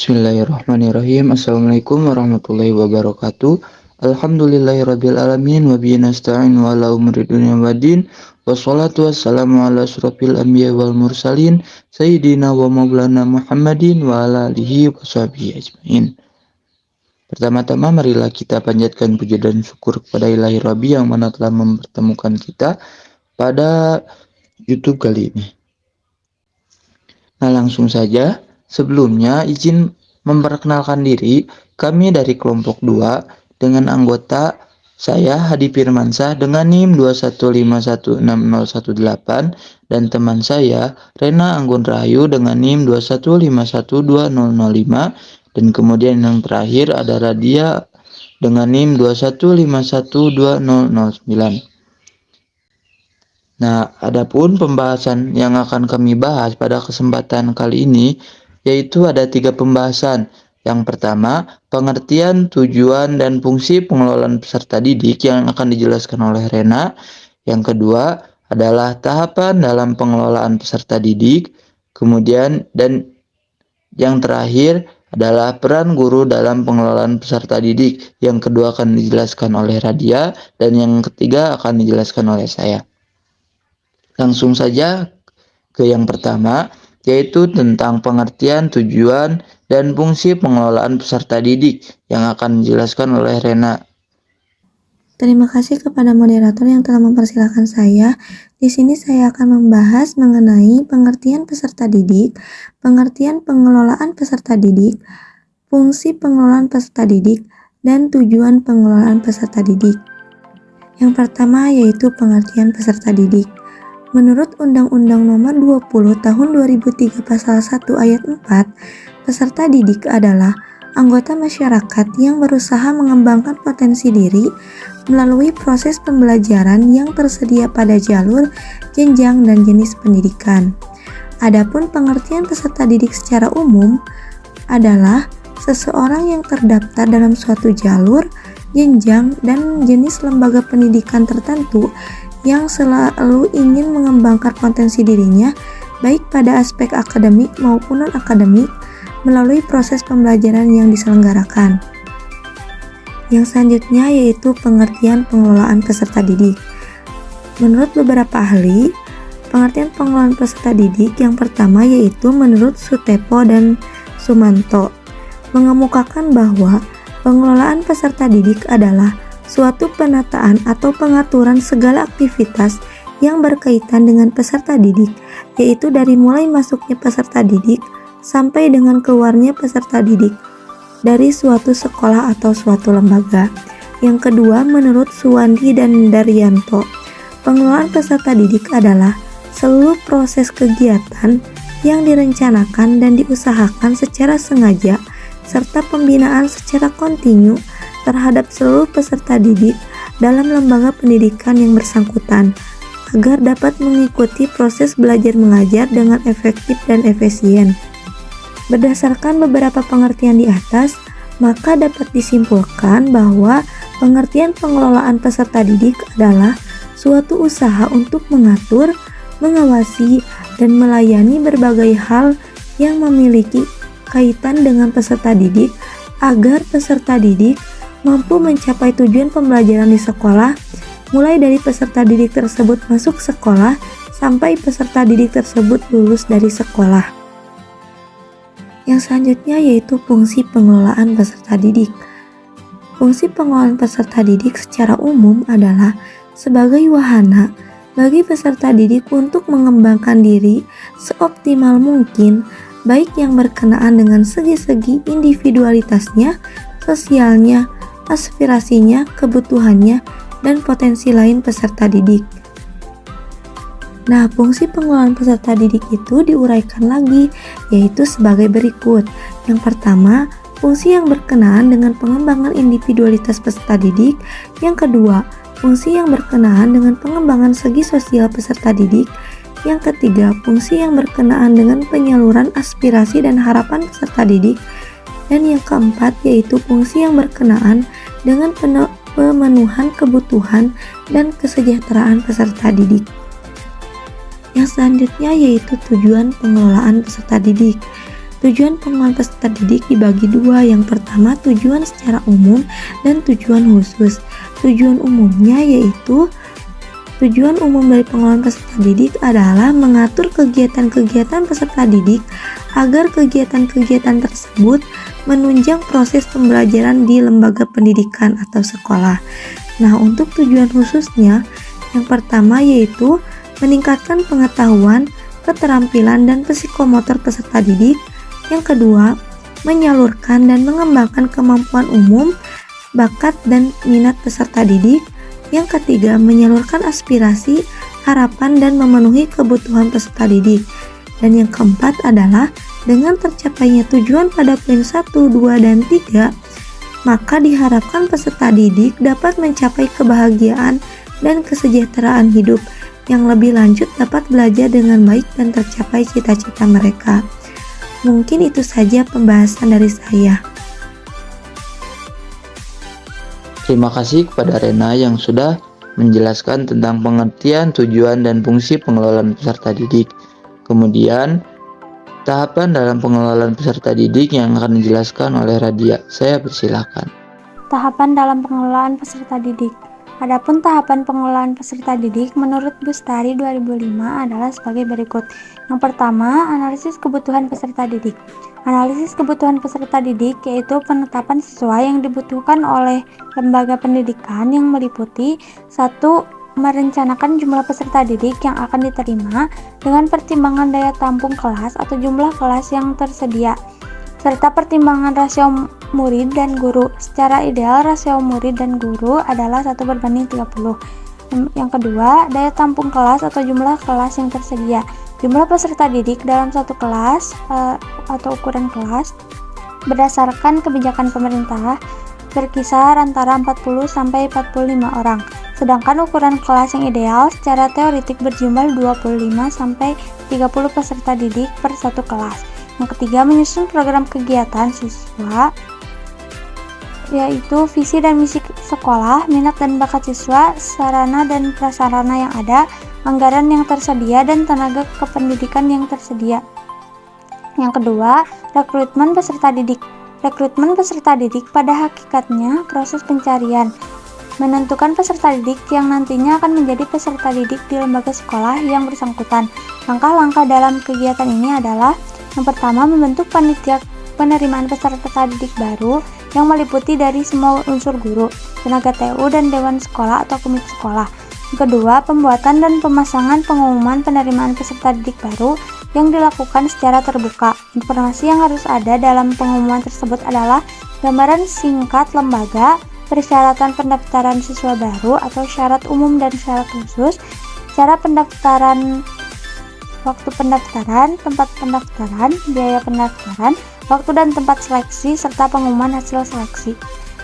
Bismillahirrahmanirrahim. Assalamualaikum warahmatullahi wabarakatuh. Alhamdulillahirabbil alamin wa bihi nasta'in wa ala umuri dunya waddin. Wassalatu wassalamu ala asyrofil anbiya wal mursalin sayyidina wa maulana Muhammadin wa ala alihi washabihi ajmain. Pertama-tama marilah kita panjatkan puji dan syukur kepada Ilahi Rabbi yang mana telah mempertemukan kita pada YouTube kali ini. Nah, langsung saja. Sebelumnya, izin memperkenalkan diri, kami dari kelompok 2 dengan anggota saya Hadi Firmansyah dengan NIM 2151618 dan teman saya Rena Anggun Rahayu dengan NIM 2151205 dan kemudian yang terakhir ada Radia dengan NIM 2151209. Nah, adapun pembahasan yang akan kami bahas pada kesempatan kali ini yaitu ada 3 pembahasan. Yang pertama, pengertian, tujuan, dan fungsi pengelolaan peserta didik yang akan dijelaskan oleh Rena. Yang kedua adalah tahapan dalam pengelolaan peserta didik. Kemudian dan yang terakhir adalah peran guru dalam pengelolaan peserta didik. Yang kedua akan dijelaskan oleh Radia dan yang ketiga akan dijelaskan oleh saya. Langsung saja ke yang pertama, yaitu tentang pengertian, tujuan, dan fungsi pengelolaan peserta didik yang akan dijelaskan oleh Rena. Terima kasih kepada moderator yang telah mempersilahkan saya. Di sini saya akan membahas mengenai pengertian peserta didik, pengertian pengelolaan peserta didik, fungsi pengelolaan peserta didik, dan tujuan pengelolaan peserta didik. Yang pertama yaitu pengertian peserta didik. Menurut Undang-Undang Nomor 20 Tahun 2003 Pasal 1 Ayat 4, peserta didik adalah anggota masyarakat yang berusaha mengembangkan potensi diri melalui proses pembelajaran yang tersedia pada jalur, jenjang, dan jenis pendidikan. Adapun pengertian peserta didik secara umum adalah seseorang yang terdaftar dalam suatu jalur, jenjang, dan jenis lembaga pendidikan tertentu yang selalu ingin mengembangkan potensi dirinya baik pada aspek akademik maupun non-akademik melalui proses pembelajaran yang diselenggarakan. Yang selanjutnya yaitu pengertian pengelolaan peserta didik. Menurut beberapa ahli, pengertian pengelolaan peserta didik yang pertama yaitu menurut Sutepo dan Sumanto mengemukakan bahwa pengelolaan peserta didik adalah suatu penataan atau pengaturan segala aktivitas yang berkaitan dengan peserta didik, yaitu dari mulai masuknya peserta didik sampai dengan keluarnya peserta didik dari suatu sekolah atau suatu lembaga. Yang kedua, menurut Suwandi dan Daryanto, pengelolaan peserta didik adalah seluruh proses kegiatan yang direncanakan dan diusahakan secara sengaja serta pembinaan secara kontinu terhadap seluruh peserta didik dalam lembaga pendidikan yang bersangkutan agar dapat mengikuti proses belajar mengajar dengan efektif dan efisien. Berdasarkan beberapa pengertian di atas, maka dapat disimpulkan bahwa pengertian pengelolaan peserta didik adalah suatu usaha untuk mengatur, mengawasi, dan melayani berbagai hal yang memiliki kaitan dengan peserta didik agar peserta didik mampu mencapai tujuan pembelajaran di sekolah, mulai dari peserta didik tersebut masuk sekolah sampai peserta didik tersebut lulus dari sekolah. Yang selanjutnya yaitu fungsi pengelolaan peserta didik. Fungsi pengelolaan peserta didik secara umum adalah sebagai wahana bagi peserta didik untuk mengembangkan diri seoptimal mungkin, baik yang berkenaan dengan segi-segi individualitasnya, sosialnya, aspirasinya, kebutuhannya, dan potensi lain peserta didik. Nah, fungsi pengelolaan peserta didik itu diuraikan lagi, yaitu sebagai berikut. Yang pertama, fungsi yang berkenaan dengan pengembangan individualitas peserta didik. Yang kedua, fungsi yang berkenaan dengan pengembangan segi sosial peserta didik. Yang ketiga, fungsi yang berkenaan dengan penyaluran aspirasi dan harapan peserta didik. Dan yang keempat yaitu fungsi yang berkenaan dengan pemenuhan kebutuhan dan kesejahteraan peserta didik. Yang selanjutnya yaitu tujuan pengelolaan peserta didik. Tujuan pengelolaan peserta didik dibagi dua. Yang pertama, tujuan secara umum dan tujuan khusus. Tujuan umumnya yaitu tujuan umum dari pengelolaan peserta didik adalah mengatur kegiatan-kegiatan peserta didik agar kegiatan-kegiatan tersebut menunjang proses pembelajaran di lembaga pendidikan atau sekolah. Nah, untuk tujuan khususnya, yang pertama yaitu meningkatkan pengetahuan, keterampilan, dan psikomotor peserta didik. Yang kedua, menyalurkan dan mengembangkan kemampuan umum, bakat, dan minat peserta didik. Yang ketiga, menyalurkan aspirasi, harapan, dan memenuhi kebutuhan peserta didik. Dan yang keempat adalah dengan tercapainya tujuan pada poin 1, 2, dan 3, maka diharapkan peserta didik dapat mencapai kebahagiaan dan kesejahteraan hidup yang lebih lanjut, dapat belajar dengan baik dan tercapai cita-cita mereka. Mungkin itu saja pembahasan dari saya. Terima kasih kepada Rena yang sudah menjelaskan tentang pengertian, tujuan, dan fungsi pengelolaan peserta didik. Kemudian, tahapan dalam pengelolaan peserta didik yang akan dijelaskan oleh Radia. Saya persilakan. Tahapan dalam pengelolaan peserta didik. Adapun tahapan pengelolaan peserta didik menurut Bustari 2005 adalah sebagai berikut. Yang pertama, analisis kebutuhan peserta didik. Analisis kebutuhan peserta didik yaitu penetapan siswa yang dibutuhkan oleh lembaga pendidikan yang meliputi 1. Merencanakan jumlah peserta didik yang akan diterima dengan pertimbangan daya tampung kelas atau jumlah kelas yang tersedia, serta pertimbangan rasio murid dan guru. Secara ideal, rasio murid dan guru adalah 1:30. Yang kedua, daya tampung kelas atau jumlah kelas yang tersedia. Jumlah peserta didik dalam satu kelas atau ukuran kelas berdasarkan kebijakan pemerintah berkisar antara 40 sampai 45 orang. Sedangkan ukuran kelas yang ideal secara teoretik berjumlah 25 sampai 30 peserta didik per satu kelas. Yang ketiga, menyusun program kegiatan siswa, yaitu visi dan misi sekolah, minat dan bakat siswa, sarana dan prasarana yang ada, anggaran yang tersedia, dan tenaga kependidikan yang tersedia. Yang kedua, rekrutmen peserta didik. Rekrutmen peserta didik pada hakikatnya proses pencarian, menentukan peserta didik yang nantinya akan menjadi peserta didik di lembaga sekolah yang bersangkutan. Langkah-langkah dalam kegiatan ini adalah: yang pertama, membentuk panitia penerimaan peserta didik baru yang meliputi dari semua unsur guru, tenaga TU, dan dewan sekolah atau komite sekolah. Yang kedua, pembuatan dan pemasangan pengumuman penerimaan peserta didik baru yang dilakukan secara terbuka. Informasi yang harus ada dalam pengumuman tersebut adalah gambaran singkat lembaga, persyaratan pendaftaran siswa baru atau syarat umum dan syarat khusus, cara pendaftaran, waktu pendaftaran, tempat pendaftaran, biaya pendaftaran, waktu dan tempat seleksi, serta pengumuman hasil seleksi.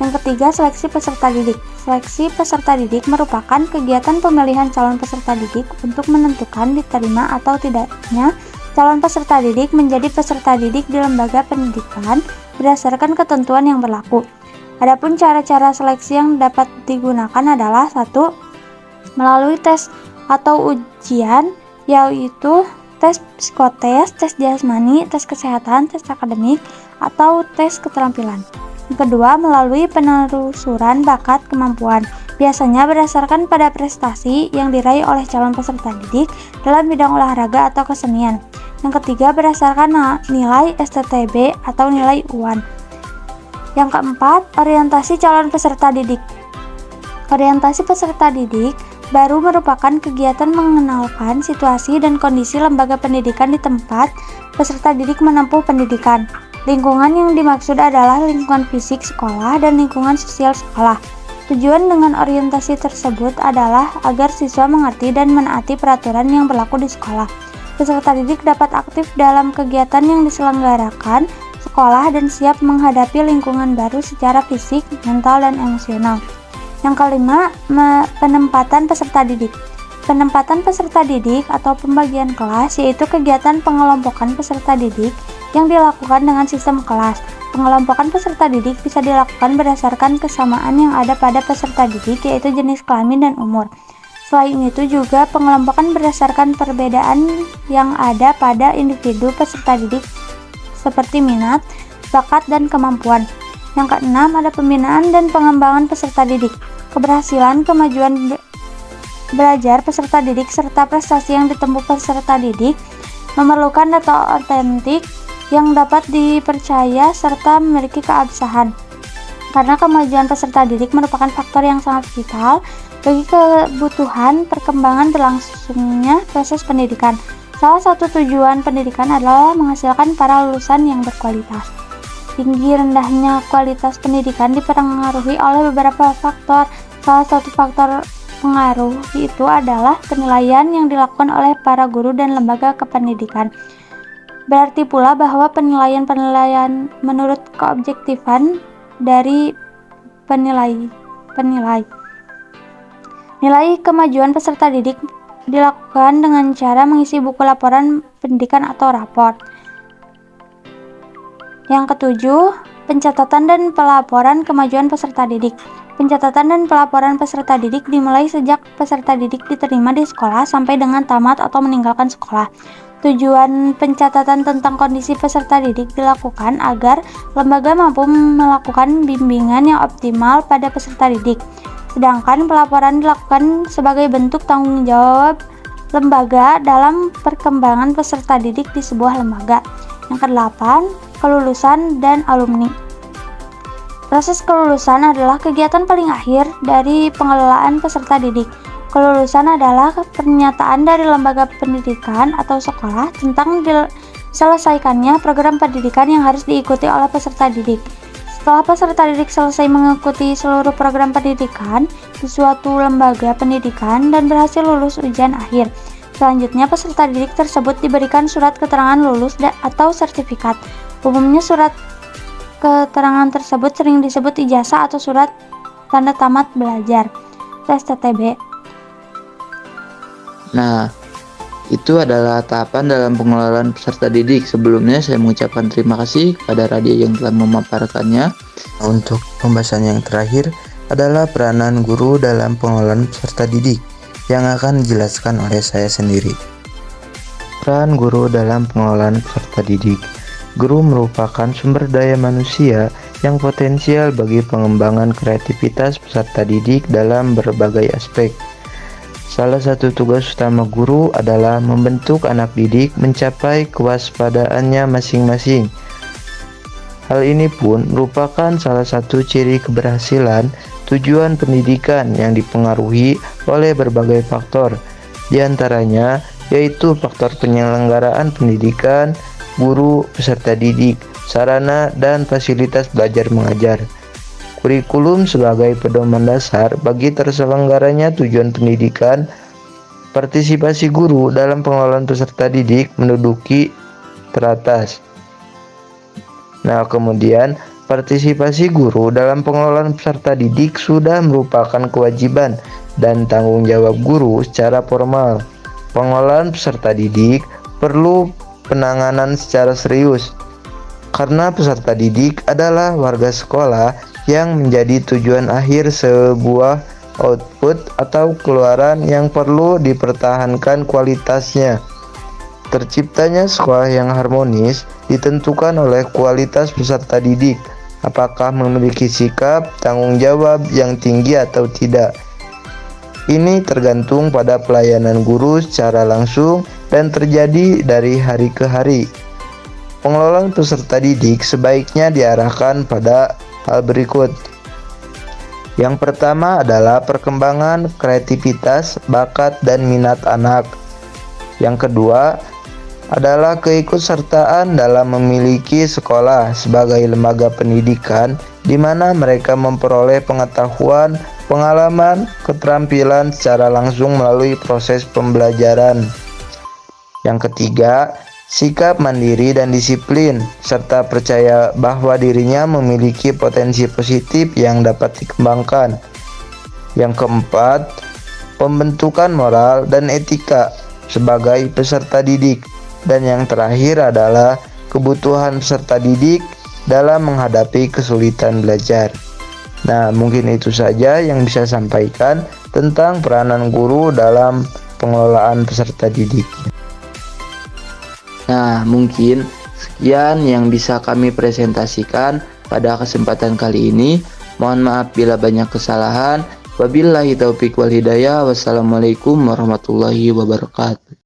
Yang ketiga, seleksi peserta didik. Seleksi peserta didik merupakan kegiatan pemilihan calon peserta didik untuk menentukan diterima atau tidaknya calon peserta didik menjadi peserta didik di lembaga pendidikan berdasarkan ketentuan yang berlaku. Adapun cara-cara seleksi yang dapat digunakan adalah: 1. Melalui tes atau ujian, yaitu tes psikotes, tes jasmani, tes kesehatan, tes akademik, atau tes keterampilan. Yang kedua, melalui penelusuran bakat kemampuan, biasanya berdasarkan pada prestasi yang diraih oleh calon peserta didik dalam bidang olahraga atau kesenian. Yang ketiga, berdasarkan nilai STTB atau nilai UAN. Yang keempat, orientasi calon peserta didik. Orientasi peserta didik baru merupakan kegiatan mengenalkan situasi dan kondisi lembaga pendidikan di tempat peserta didik menempuh pendidikan. Lingkungan yang dimaksud adalah lingkungan fisik sekolah dan lingkungan sosial sekolah. Tujuan dengan orientasi tersebut adalah agar siswa mengerti dan menaati peraturan yang berlaku di sekolah. Peserta didik dapat aktif dalam kegiatan yang diselenggarakan sekolah dan siap menghadapi lingkungan baru secara fisik, mental, dan emosional. Yang kelima, penempatan peserta didik. Penempatan peserta didik atau pembagian kelas yaitu kegiatan pengelompokan peserta didik yang dilakukan dengan sistem kelas. Pengelompokan peserta didik bisa dilakukan berdasarkan kesamaan yang ada pada peserta didik, yaitu jenis kelamin dan umur. Selain itu juga pengelompokan berdasarkan perbedaan yang ada pada individu peserta didik seperti minat, bakat, dan kemampuan. Yang keenam, ada pembinaan dan pengembangan peserta didik. Keberhasilan, kemajuan belajar peserta didik, serta prestasi yang ditempuh peserta didik memerlukan data otentik yang dapat dipercaya serta memiliki keabsahan. Karena kemajuan peserta didik merupakan faktor yang sangat vital bagi kebutuhan perkembangan berlangsungnya proses pendidikan. Salah satu tujuan pendidikan adalah menghasilkan para lulusan yang berkualitas. Tinggi rendahnya kualitas pendidikan dipengaruhi oleh beberapa faktor. Salah satu faktor pengaruh itu adalah penilaian yang dilakukan oleh para guru dan lembaga kependidikan. Berarti pula bahwa penilaian menurut keobjektifan dari penilai. Nilai kemajuan peserta didik dilakukan dengan cara mengisi buku laporan pendidikan atau raport. Yang ketujuh, pencatatan dan pelaporan kemajuan peserta didik. Pencatatan dan pelaporan peserta didik dimulai sejak peserta didik diterima di sekolah sampai dengan tamat atau meninggalkan sekolah. Tujuan pencatatan tentang kondisi peserta didik dilakukan agar lembaga mampu melakukan bimbingan yang optimal pada peserta didik. Sedangkan pelaporan dilakukan sebagai bentuk tanggung jawab lembaga dalam perkembangan peserta didik di sebuah lembaga. Yang kedelapan, kelulusan dan alumni. Proses kelulusan adalah kegiatan paling akhir dari pengelolaan peserta didik. Kelulusan adalah pernyataan dari lembaga pendidikan atau sekolah tentang diselesaikannya program pendidikan yang harus diikuti oleh peserta didik. Setelah peserta didik selesai mengikuti seluruh program pendidikan di suatu lembaga pendidikan dan berhasil lulus ujian akhir, selanjutnya peserta didik tersebut diberikan surat keterangan lulus atau sertifikat. Umumnya surat keterangan tersebut sering disebut ijazah atau surat tanda tamat belajar (STTB). Nah, itu adalah tahapan dalam pengelolaan peserta didik. Sebelumnya saya mengucapkan terima kasih kepada Radio yang telah memaparkannya. Untuk pembahasan yang terakhir adalah peranan guru dalam pengelolaan peserta didik yang akan dijelaskan oleh saya sendiri. Peran guru dalam pengelolaan peserta didik. Guru merupakan sumber daya manusia yang potensial bagi pengembangan kreativitas peserta didik dalam berbagai aspek. Salah satu tugas utama guru adalah membentuk anak didik mencapai kewaspadaannya masing-masing. Hal ini pun merupakan salah satu ciri keberhasilan tujuan pendidikan yang dipengaruhi oleh berbagai faktor, di antaranya yaitu faktor penyelenggaraan pendidikan, guru, peserta didik, sarana, dan fasilitas belajar mengajar. Kurikulum sebagai pedoman dasar bagi terselenggaranya tujuan pendidikan. Partisipasi guru dalam pengelolaan peserta didik menduduki teratas. Nah, kemudian partisipasi guru dalam pengelolaan peserta didik sudah merupakan kewajiban dan tanggung jawab guru secara formal. Pengelolaan peserta didik perlu penanganan secara serius karena peserta didik adalah warga sekolah yang menjadi tujuan akhir sebuah output atau keluaran yang perlu dipertahankan kualitasnya. Terciptanya sekolah yang harmonis ditentukan oleh kualitas peserta didik, apakah memiliki sikap tanggung jawab yang tinggi atau tidak. Ini tergantung pada pelayanan guru secara langsung dan terjadi dari hari ke hari. Pengelolaan peserta didik sebaiknya diarahkan pada hal berikut. Yang pertama adalah perkembangan kreativitas, bakat, dan minat anak. Yang kedua adalah keikutsertaan dalam memiliki sekolah sebagai lembaga pendidikan di mana mereka memperoleh pengetahuan, pengalaman, keterampilan secara langsung melalui proses pembelajaran. Yang ketiga, sikap mandiri dan disiplin, serta percaya bahwa dirinya memiliki potensi positif yang dapat dikembangkan. Yang keempat, pembentukan moral dan etika sebagai peserta didik. Dan yang terakhir adalah kebutuhan peserta didik dalam menghadapi kesulitan belajar. Nah, mungkin itu saja yang bisa saya sampaikan tentang peranan guru dalam pengelolaan peserta didik. Nah, mungkin Sekian yang bisa kami presentasikan pada kesempatan kali ini. Mohon maaf bila banyak kesalahan. Wabillahi taufiq wal hidayah. Wassalamualaikum warahmatullahi wabarakatuh.